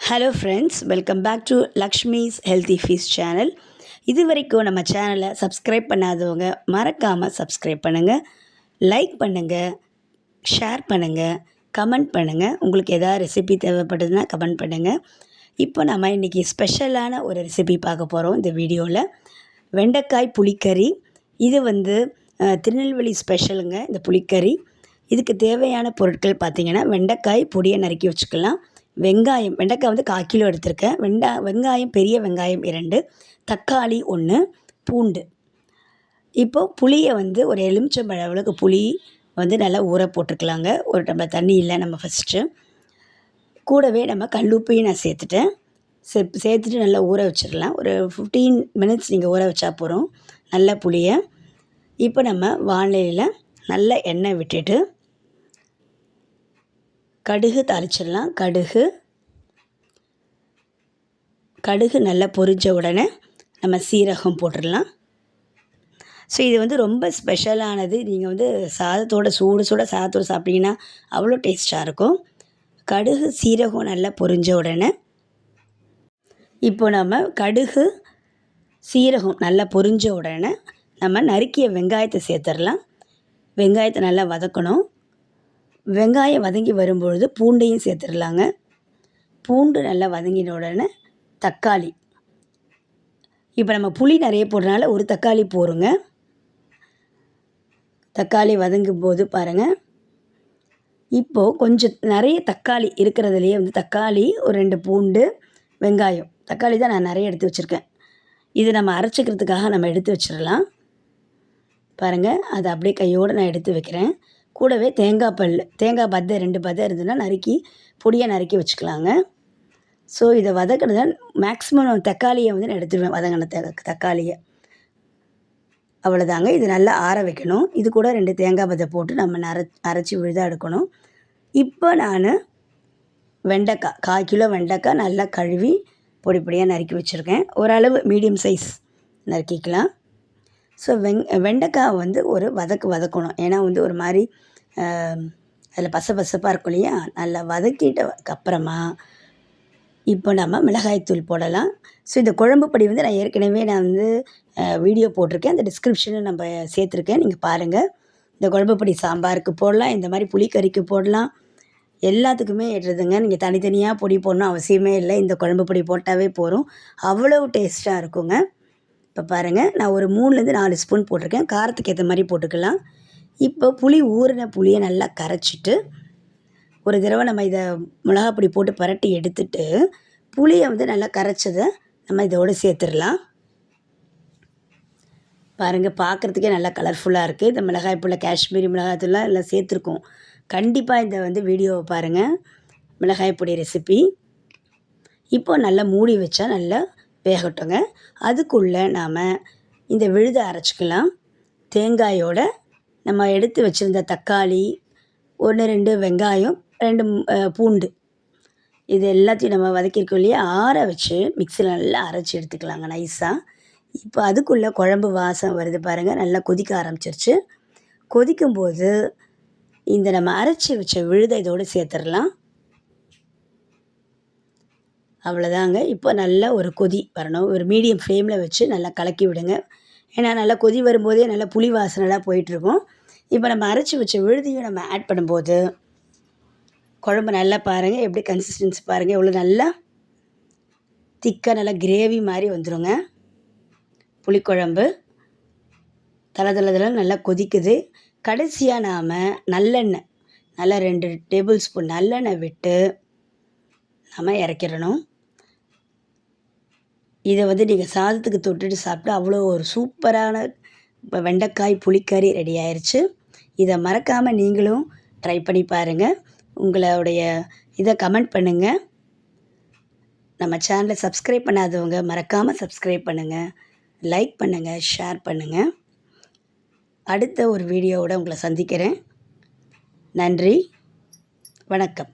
Hello friends, welcome back to Lakshmi's healthy fees channel. இது வரைக்கும் நம்ம சேனலை சப்ஸ்கிரைப் பண்ணாதவங்க மறக்காமல் சப்ஸ்கிரைப் பண்ணுங்கள், லைக் பண்ணுங்கள், ஷேர் பண்ணுங்கள், கமெண்ட் பண்ணுங்கள். உங்களுக்கு எதாவது ரெசிபி தேவைப்படுதுன்னா கமெண்ட் பண்ணுங்கள். இப்போ நம்ம இன்றைக்கி ஸ்பெஷலான ஒரு ரெசிபி பார்க்க போகிறோம் இந்த வீடியோவில். வெண்டைக்காய் புளிக்கறி. இது திருநெல்வேலி ஸ்பெஷலுங்க இந்த புளிக்கறி. இதுக்கு தேவையான பொருட்கள் பார்த்திங்கன்னா, வெண்டைக்காய் பொடியை நறுக்கி வச்சுக்கலாம். வெங்காயம், வெண்டைக்காய் 1 கிலோ எடுத்திருக்கேன். வெங்காயம், பெரிய வெங்காயம் 2, தக்காளி 1, பூண்டு. இப்போது புளியை ஒரு எலுமிச்சம்பழம் அளவுக்கு புளி நல்லா ஊற போட்டுருக்கலாங்க. ஒரு டம்ளர் தண்ணி இல்லை நம்ம ஃபஸ்ட்டு. கூடவே நம்ம கல்லுப்பையும் நான் சேர்த்துட்டேன். சேர்த்துட்டு நல்லா ஊற வச்சிடலாம். ஒரு 15 மினிட்ஸ் நீங்கள் ஊற வச்சா போகிறோம் நல்ல புளியை. இப்போ நம்ம வானிலையில் நல்ல எண்ணெய் விட்டுட்டு கடுகு தாளிச்சிடலாம். கடுகு நல்லா பொரிஞ்ச உடனே நம்ம சீரகம் போட்டுடலாம். ஸோ இது ரொம்ப ஸ்பெஷலானது. நீங்கள் சாதத்தோட சூடு சாதத்தோடு சாப்பிட்டீங்கன்னா அவ்வளோ டேஸ்ட்டாக இருக்கும். கடுகு சீரகம் நல்லா பொரிஞ்ச உடனே இப்போ நம்ம கடுகு சீரகம் நல்லா பொரிஞ்ச உடனே நம்ம நறுக்கிய வெங்காயத்தை சேர்த்துடலாம். வெங்காயத்தை நல்லா வதக்கணும். வெங்காயம் வதங்கி வரும்பொழுது பூண்டையும் சேர்த்துடலாங்க. பூண்டு நல்லா வதங்கின உடனே தக்காளி. இப்போ நம்ம புளி நிறைய போடுறதுனால ஒரு தக்காளி போடுங்க. தக்காளி வதங்கும் போது பாருங்கள், இப்போது கொஞ்சம் நிறைய தக்காளி இருக்கிறதுலையே தக்காளி ஒரு 2 பூண்டு, வெங்காயம். தக்காளி தான் நான் நிறைய எடுத்து வச்சுருக்கேன். இது நம்ம அரைச்சிக்கிறதுக்காக நம்ம எடுத்து வச்சிடலாம். பாருங்கள், அதை அப்படியே கையோடு நான் எடுத்து வைக்கிறேன். கூடவே தேங்காய் பத்தை 2 பத்தை இருந்ததுன்னா பொடியாக நறுக்கி வச்சுக்கலாங்க. ஸோ இதை வதக்கினது மேக்ஸிமம் தக்காளியை நான் எடுத்துடுவேன். வதங்கின தக்காளியை அவ்வளோதாங்க. இது நல்லா ஆற வைக்கணும். இது கூட 2 தேங்காய் பத்தை போட்டு நம்ம அரைச்சி விழுதாக எடுக்கணும். இப்போ நான் வெண்டைக்காய் 1/4 கிலோ வெண்டைக்காய் நல்லா கழுவி பொடியாக நறுக்கி வச்சுருக்கேன். ஓரளவு மீடியம் சைஸ் நறுக்கிக்கலாம். ஸோ வெண்டைக்காய் ஒரு வதக்கணும். ஏன்னா ஒரு மாதிரி அதில் பசப்பாக இருக்கும் இல்லையா. நல்லா வதக்கிட்டதுக்கப்புறமா இப்போ நம்ம மிளகாய்த்தூள் போடலாம். ஸோ இந்த குழம்பு பொடி நான் ஏற்கனவே வீடியோ போட்டிருக்கேன். அந்த டிஸ்கிரிப்ஷனில் நம்ம சேர்த்துருக்கேன், நீங்கள் பாருங்கள். இந்த குழம்பு பொடி சாம்பாருக்கு போடலாம், இந்த மாதிரி புளிக்கறிக்கு போடலாம், எல்லாத்துக்குமே ஏற்றுதுங்க. நீங்கள் தனித்தனியாக பொடி போடணும் அவசியமே இல்லை. இந்த குழம்பு பொடி போட்டாவே போதும், அவ்வளோ டேஸ்ட்டாக இருக்குங்க. இப்போ பாருங்கள், நான் ஒரு 3லேருந்து 4 ஸ்பூன் போட்டிருக்கேன். காரத்துக்கு ஏற்ற மாதிரி போட்டுக்கலாம். இப்போ ஊறின புளியை நல்லா கரைச்சிட்டு ஒரு தடவை நம்ம இதை மிளகாப்பொடி போட்டு பரட்டி எடுத்துட்டு புளியை நல்லா கரைச்சதை நம்ம இதோடு சேர்த்துடலாம். பாருங்கள், பார்க்குறதுக்கே நல்லா கலர்ஃபுல்லாக இருக்குது. இந்த மிளகாய்ப்புள்ள காஷ்மீரி மிளகாய்த்தூள்லாம் எல்லாம் சேர்த்துருக்கோம். கண்டிப்பாக இந்த வீடியோவை பாருங்கள், மிளகாய் பொடி ரெசிபி. இப்போ நல்லா மூடி வச்சா நல்லா வேகட்டுங்க. அதுக்குள்ளே நாம் இந்த விழுதை அரைச்சிக்கலாம். தேங்காயோட நம்ம எடுத்து வச்சுருந்த தக்காளி 1 2 வெங்காயம் 2 பூண்டு, இது எல்லாத்தையும் நம்ம வதக்கியிருக்கோம் இல்லையா, ஆற வச்சு மிக்சியில் நல்லா அரைச்சி எடுத்துக்கலாங்க நைஸாக. இப்போ அதுக்குள்ளே குழம்பு வாசம் வருது பாருங்கள், நல்லா கொதிக்க ஆரம்பிச்சிருச்சு. கொதிக்கும்போது இந்த நம்ம அரைச்சி வச்ச விழுதை இதோடு சேர்த்துடலாம். அவ்வளோதாங்க. இப்போ நல்லா ஒரு கொதி வரணும். ஒரு மீடியம் ஃப்ளேமில் வச்சு நல்லா கலக்கி விடுங்க. ஏன்னா நல்லா கொதி வரும்போதே நல்லா புளி வாசனைலாம் போயிட்டுருக்கும். இப்போ நம்ம அரைச்சி வச்ச விழுதியும் நம்ம ஆட் பண்ணும்போது குழம்பு நல்லா பாருங்கள், எப்படி கன்சிஸ்டன்சி பாருங்கள், எவ்வளோ நல்லா திக்காக நல்லா கிரேவி மாதிரி வந்துடுங்க. புளிக்குழம்பு தளதளதெல்லாம் நல்லா கொதிக்குது. கடைசியாக நாம் நல்லெண்ணெய் நல்லா 2 டேபிள் ஸ்பூன் நல்லெண்ணெய் விட்டு நம்ம இறக்கிடணும். இதை நீங்கள் சாதத்துக்கு தொட்டுட்டு சாப்பிட்டா அவ்வளோ ஒரு சூப்பரான வெண்டைக்காய் புளிக்கறி ரெடி ஆயிடுச்சு. இதை மறக்காமல் நீங்களும் ட்ரை பண்ணி பாருங்கள். உங்களுடைய இதை கமெண்ட் பண்ணுங்கள். நம்ம சேனலை சப்ஸ்கிரைப் பண்ணாதவங்க மறக்காமல் சப்ஸ்கிரைப் பண்ணுங்கள், லைக் பண்ணுங்கள், ஷேர் பண்ணுங்கள். அடுத்த ஒரு வீடியோவோட உங்களை சந்திக்கிறேன். நன்றி, வணக்கம்.